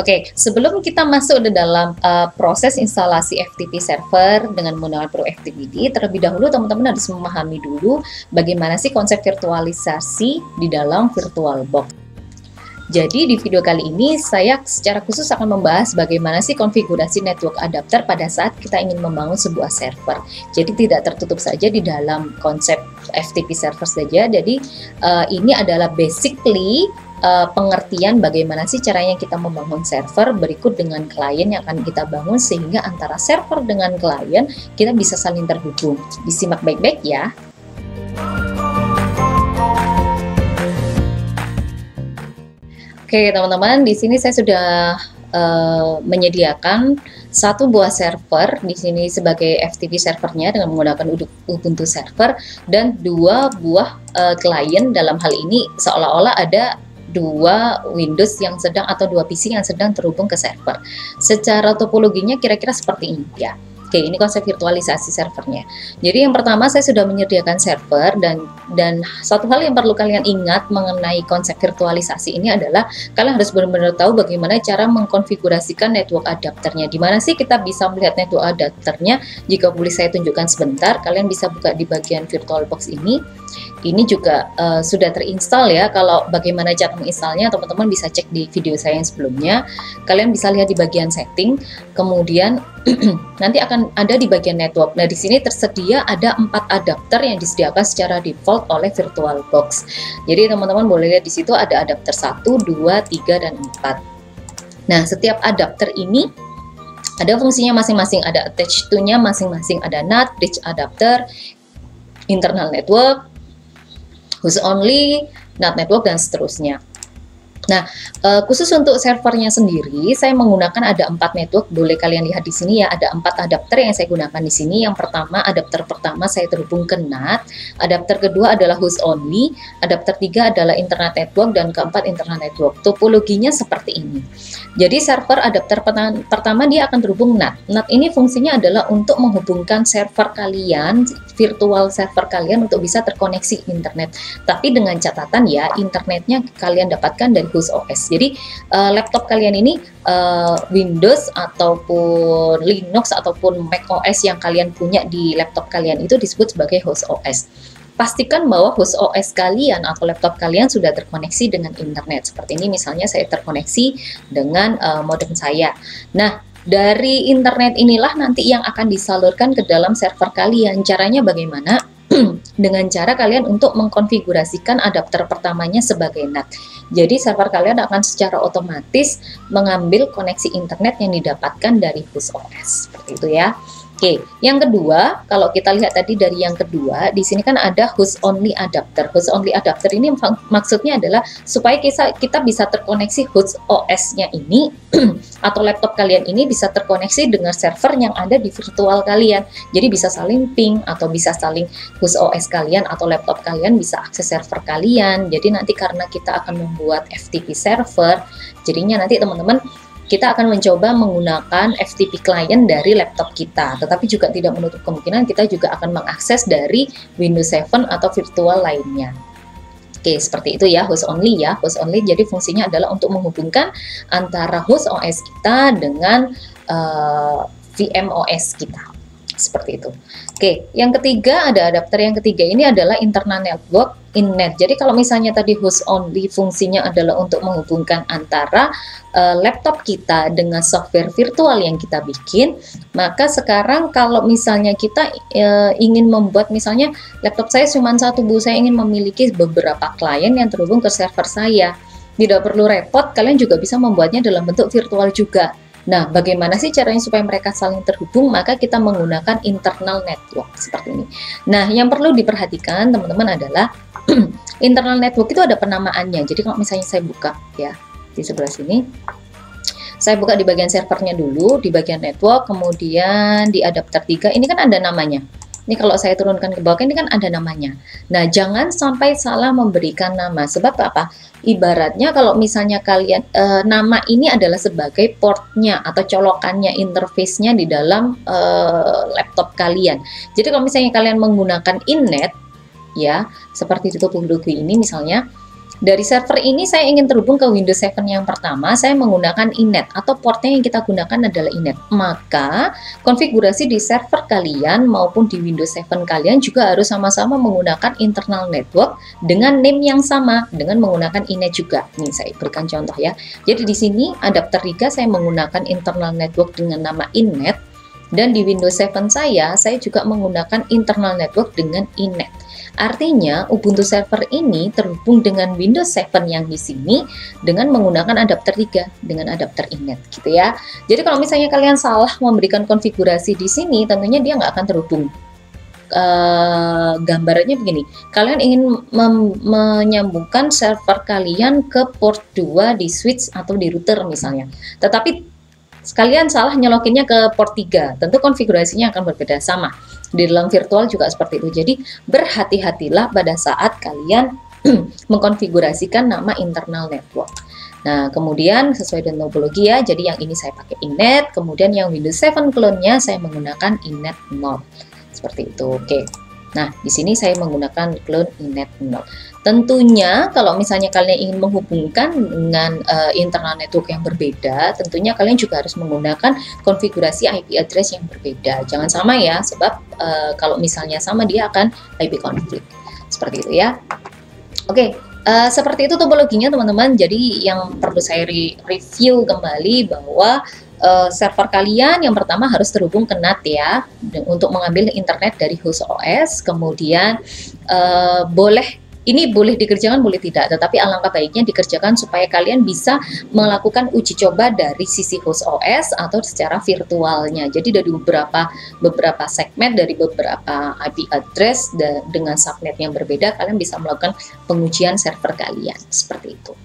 Oke, sebelum kita masuk ke dalam proses instalasi FTP server dengan menggunakan ProFTPD, terlebih dahulu teman-teman harus memahami dulu bagaimana sih konsep virtualisasi di dalam VirtualBox. Jadi di video kali ini saya secara khusus akan membahas bagaimana sih konfigurasi network adapter pada saat kita ingin membangun sebuah server. Jadi tidak tertutup saja di dalam konsep FTP server saja. Jadi ini adalah basically pengertian bagaimana sih caranya kita membangun server berikut dengan klien yang akan kita bangun, sehingga antara server dengan klien kita bisa saling terhubung. Disimak baik-baik ya. Oke teman-teman, di sini saya sudah menyediakan satu buah server di sini sebagai FTP servernya dengan menggunakan Ubuntu server, dan dua buah klien. Dalam hal ini seolah-olah ada dua Windows yang sedang atau dua PC yang sedang terhubung ke server. Secara topologinya kira-kira seperti ini ya. Oke, ini konsep virtualisasi servernya. Jadi yang pertama saya sudah menyediakan server, dan satu hal yang perlu kalian ingat mengenai konsep virtualisasi ini adalah kalian harus benar-benar tahu bagaimana cara mengkonfigurasikan network adapternya. Di mana sih kita bisa melihat network adapternya? Jika boleh saya tunjukkan sebentar, kalian bisa buka di bagian VirtualBox ini. Ini juga sudah terinstall ya. Kalau bagaimana cara menginstalnya, teman-teman bisa cek di video saya yang sebelumnya. Kalian bisa lihat di bagian setting, kemudian nanti akan ada di bagian network. Nah, di sini tersedia ada 4 adapter yang disediakan secara default oleh VirtualBox. Jadi teman-teman boleh lihat di situ ada adapter 1, 2, 3, dan 4. Nah, setiap adapter ini ada fungsinya masing-masing, ada attach to-nya masing-masing, ada NAT, bridge adapter, internal network, host only, NAT network, dan seterusnya. Nah, khusus untuk servernya sendiri, saya menggunakan ada 4 network. Boleh kalian lihat di sini ya, ada 4 adapter yang saya gunakan di sini. Yang pertama, adapter pertama saya terhubung ke NAT, adapter kedua adalah host only, adapter 3 adalah internet network, dan keempat internet network. Topologinya seperti ini. Jadi server adapter pertama dia akan terhubung NAT. NAT ini fungsinya adalah untuk menghubungkan server kalian, virtual server kalian untuk bisa terkoneksi internet. Tapi dengan catatan ya, internetnya kalian dapatkan dari host OS. Jadi laptop kalian ini Windows ataupun Linux ataupun Mac OS yang kalian punya di laptop kalian itu disebut sebagai host OS. Pastikan bahwa host OS kalian atau laptop kalian sudah terkoneksi dengan internet. Seperti ini misalnya saya terkoneksi dengan modem saya. Nah, dari internet inilah nanti yang akan disalurkan ke dalam server kalian. Caranya bagaimana? Dengan cara kalian untuk mengkonfigurasikan adapter pertamanya sebagai NAT. Jadi server kalian akan secara otomatis mengambil koneksi internet yang didapatkan dari host OS. Seperti itu ya. Oke, yang kedua, kalau kita lihat tadi dari yang kedua, di sini kan ada host only adapter. Host only adapter ini maksudnya adalah supaya kita bisa terkoneksi host OS-nya ini atau laptop kalian ini bisa terkoneksi dengan server yang ada di virtual kalian. Jadi bisa saling ping atau bisa saling host OS kalian atau laptop kalian bisa akses server kalian. Jadi nanti karena kita akan membuat FTP server, jadinya nanti teman-teman kita akan mencoba menggunakan FTP client dari laptop kita, tetapi juga tidak menutup kemungkinan kita juga akan mengakses dari Windows 7 atau virtual lainnya. Oke, seperti itu ya, host only ya. Host only jadi fungsinya adalah untuk menghubungkan antara host OS kita dengan VMOS kita. Seperti itu. Oke, yang ketiga ada adapter yang ketiga ini adalah internal network innet. Jadi kalau misalnya tadi host only fungsinya adalah untuk menghubungkan antara laptop kita dengan software virtual yang kita bikin, maka sekarang kalau misalnya kita ingin membuat, misalnya laptop saya cuma satu Bu, saya ingin memiliki beberapa klien yang terhubung ke server saya. Tidak perlu repot, kalian juga bisa membuatnya dalam bentuk virtual juga. Nah, bagaimana sih caranya supaya mereka saling terhubung? Maka kita menggunakan internal network seperti ini. Nah, yang perlu diperhatikan teman-teman adalah internal network itu ada penamaannya. Jadi kalau misalnya saya buka ya di sebelah sini, saya buka di bagian servernya dulu, di bagian network, kemudian di adapter 3, ini kan ada namanya. Ini kalau saya turunkan ke bawah, ini kan ada namanya. Nah, jangan sampai salah memberikan nama. Sebab apa? Ibaratnya kalau misalnya kalian, nama ini adalah sebagai portnya atau colokannya, interface-nya di dalam laptop kalian. Jadi kalau misalnya kalian menggunakan innet, ya, seperti di topologi ini misalnya, Dari server ini saya ingin terhubung ke Windows 7 yang pertama, saya menggunakan iNet atau portnya yang kita gunakan adalah iNet. Maka konfigurasi di server kalian maupun di Windows 7 kalian juga harus sama-sama menggunakan internal network dengan name yang sama dengan menggunakan iNet juga. Nih saya berikan contoh ya. Jadi di sini adapter Riga saya menggunakan internal network dengan nama iNet, dan di Windows 7 saya juga menggunakan internal network dengan iNet. Artinya Ubuntu server ini terhubung dengan Windows 7 yang di sini dengan menggunakan adapter 3 dengan adapter iNet gitu ya. Jadi kalau misalnya kalian salah memberikan konfigurasi di sini, tentunya dia nggak akan terhubung. Gambarannya begini, kalian ingin menyambungkan server kalian ke port 2 di switch atau di router misalnya, tetapi sekalian salah nyelokinnya ke port 3, tentu konfigurasinya akan berbeda. Sama di dalam virtual juga seperti itu. Jadi berhati-hatilah pada saat kalian mengkonfigurasikan nama internal network. Nah, kemudian sesuai dengan topologi ya, jadi yang ini saya pakai iNet, kemudian yang Windows 7 clone-nya saya menggunakan iNet 0. Seperti itu. Oke. Nah, di sini saya menggunakan clone iNet 0. Tentunya kalau misalnya kalian ingin menghubungkan dengan internal network yang berbeda, tentunya kalian juga harus menggunakan konfigurasi IP address yang berbeda. Jangan sama ya, sebab kalau misalnya sama dia akan IP konflik. Seperti itu ya. Oke, seperti itu topologinya teman-teman. Jadi yang perlu saya review kembali bahwa server kalian yang pertama harus terhubung ke NAT ya, untuk mengambil internet dari host OS. Kemudian ini boleh dikerjakan, boleh tidak, tetapi alangkah baiknya dikerjakan supaya kalian bisa melakukan uji coba dari sisi host OS atau secara virtualnya. Jadi dari beberapa segmen, dari beberapa IP address dengan subnet yang berbeda, kalian bisa melakukan pengujian server kalian seperti itu.